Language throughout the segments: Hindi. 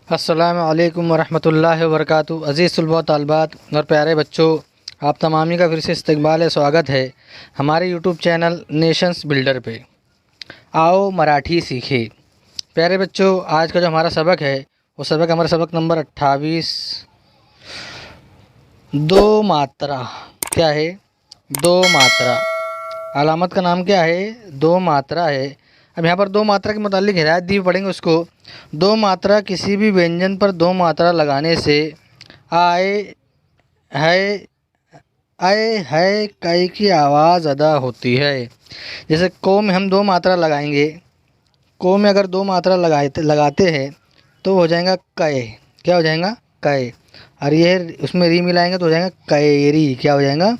अस्सलामु अलैकुम वरहमतुल्लाहि वबरकातुहू। अज़ीज़ तलबा तालिबात और प्यारे बच्चों, आप तमामी का फिर से इस्तकबाल है, स्वागत है हमारे यूट्यूब चैनल नेशंस बिल्डर पे। आओ मराठी सीखे। प्यारे बच्चों, आज का जो हमारा सबक है वो हमारा सबक नंबर 28, दो मात्रा। क्या है? दो मात्रा। अलामत का नाम क्या है? दो मात्रा है। अब यहाँ पर दो मात्रा के मुतालिक हिदायत दी, पढ़ेंगे उसको। दो मात्रा किसी भी व्यंजन पर दो मात्रा लगाने से आए है आए है कई की आवाज़ अदा होती है। जैसे को में हम दो मात्रा लगाएंगे, को में अगर दो मात्रा लगाते हैं तो हो जाएगा कय। क्या हो जाएगा? कय। और ये उसमें री मिलाएंगे तो हो जाएगा कैरी। क्या हो जाएगा?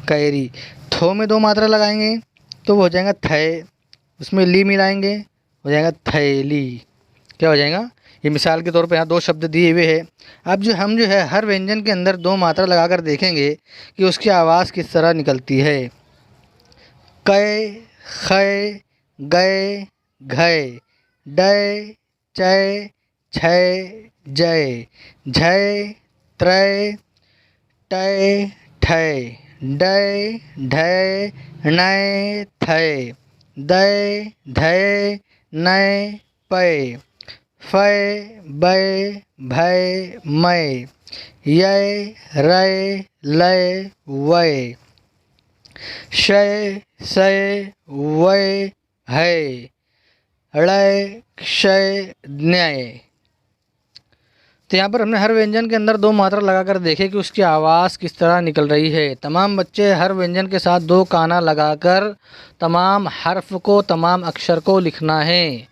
कैरी। थो में दो मात्रा लगाएंगे तो वो हो जाएगा थय, उसमें ली मिलाएंगे हो जाएगा थैली। क्या हो जाएगा? ये मिसाल के तौर पे यहाँ दो शब्द दिए हुए हैं। अब हम जो है हर व्यंजन के अंदर दो मात्रा लगाकर देखेंगे कि उसकी आवाज़ किस तरह निकलती है। कै, खै, गए, घय, डय, चय, छय, जय, झय, त्रय, टय, ठय, डय, ढय, नय, थय, दय, धय, नय, पय, फय, बय, भय, मय, य, रय, लय, वय, शय, सय, वय, है, ळय, क्षय, न्याय। तो यहाँ पर हमने हर व्यंजन के अंदर दो मात्रा लगाकर देखे कि उसकी आवाज़ किस तरह निकल रही है। तमाम बच्चे हर व्यंजन के साथ दो काना लगाकर तमाम हर्फ को, तमाम अक्षर को लिखना है।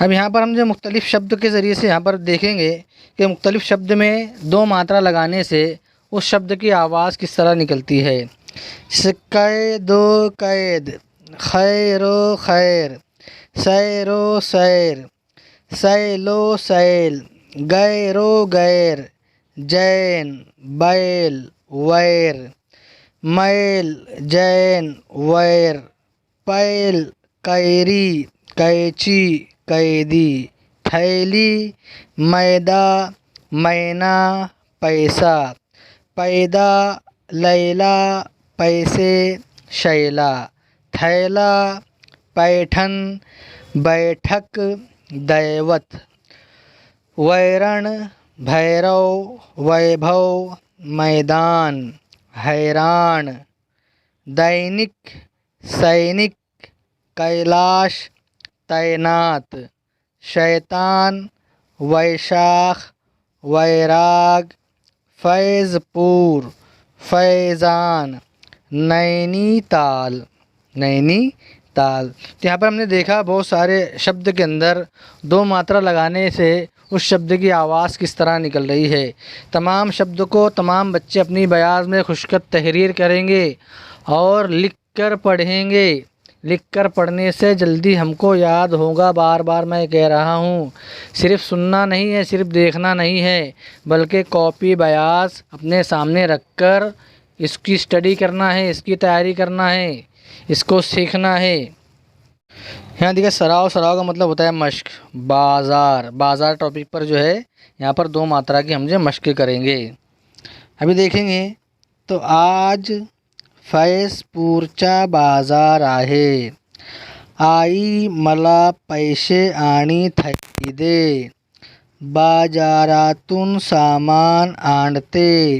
अब यहाँ पर हम जो मुख्तलिफ़ शब्द के ज़रिए से यहाँ पर देखेंगे कि मुख्तलिफ़ शब्द में दो मात्रा लगाने से उस शब्द की आवाज़ किस तरह निकलती है। कैदो कैद, खैरो खैर, सैरो सैर, सैलो सैल, गैरो गैर, जैन, बैल, वैर, मैल, जैन, वैर, पैल, कैरी, कैची, कैदी, थैली, मैदा, मैना, पैसा, पैदा, लैला, पैसे, शैला, थैला, पैठन, बैठक, दैवत, वैरण, भैरव, वैभव, मैदान, हैरान, दैनिक, सैनिक, कैलाश, तैनात, शैतान, वैशाख, वैराग, फैज़पुर, फैज़ान, नैनीताल, नैनीताल। तो यहाँ पर हमने देखा बहुत सारे शब्द के अंदर दो मात्रा लगाने से उस शब्द की आवाज़ किस तरह निकल रही है। तमाम शब्द को तमाम बच्चे अपनी बयाज़ में खुशखत तहरीर करेंगे और लिख कर पढ़ेंगे। लिख कर पढ़ने से जल्दी हमको याद होगा। बार बार मैं कह रहा हूँ, सिर्फ़ सुनना नहीं है, सिर्फ़ देखना नहीं है, बल्कि कॉपी बयाज़ अपने सामने रख कर इसकी स्टडी करना है, इसकी तैयारी करना है, इसको सीखना है। यहाँ देखिए, सराव, सराव का मतलब होता है मश्क। बाज़ार, बाज़ार टॉपिक पर जो है यहाँ पर दो मात्रा की हम जो मश्क करेंगे। अभी देखेंगे तो आज फैज़पूरचा बाजार आहे, आई मला पैसे आणि थैली दे, बाजारातून सामान आणते,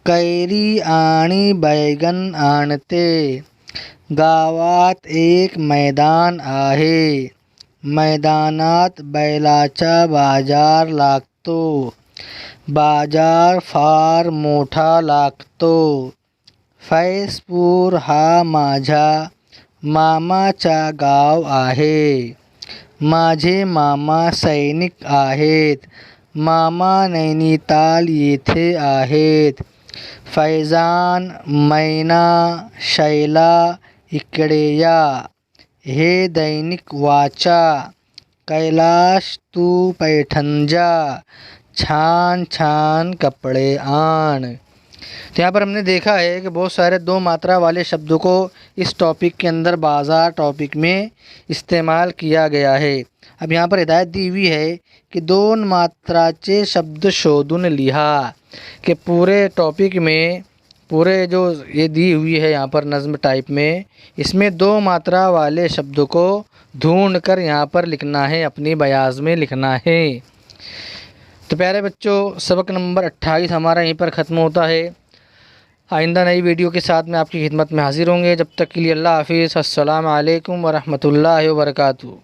कैरी आणि बैगन आणते, गावात एक मैदान आहे, मैदानात बैलाचा बाजार लागतो, बाजार फार मोठा लागतो, फैज़पूर हा माझ्या मामाचा गाव आहे, माझे मामा सैनिक आहेत, मामा नैनीताल येथे आहेत, फैज़ान, मैना, शैला इकडे या, हे दैनिक वाचा, कैलाश तू पैठण जा, छान छान कपड़े आण। तो यहाँ पर हमने देखा है कि बहुत सारे दो मात्रा वाले शब्दों को इस टॉपिक के अंदर बाज़ार टॉपिक में इस्तेमाल किया गया है। अब यहाँ पर हिदायत दी हुई है कि दोन मात्राचे शब्द शोधून लिहा, कि पूरे टॉपिक में, पूरे जो ये दी हुई है यहाँ पर नज़्म टाइप में, इसमें दो मात्रा वाले शब्दों को ढूंढ कर यहाँ पर लिखना है, अपनी बयाज़ में लिखना है। तो प्यारे बच्चों, सबक नंबर 28 हमारा यहीं पर ख़त्म होता है। आइंदा नई वीडियो के साथ में आपकी खिदमत में हाज़िर होंगे। जब तक के लिए अल्लाह हाफ़िज़। अस्सलामु अलैकुम व रहमतुल्लाहि व बरकातुहू।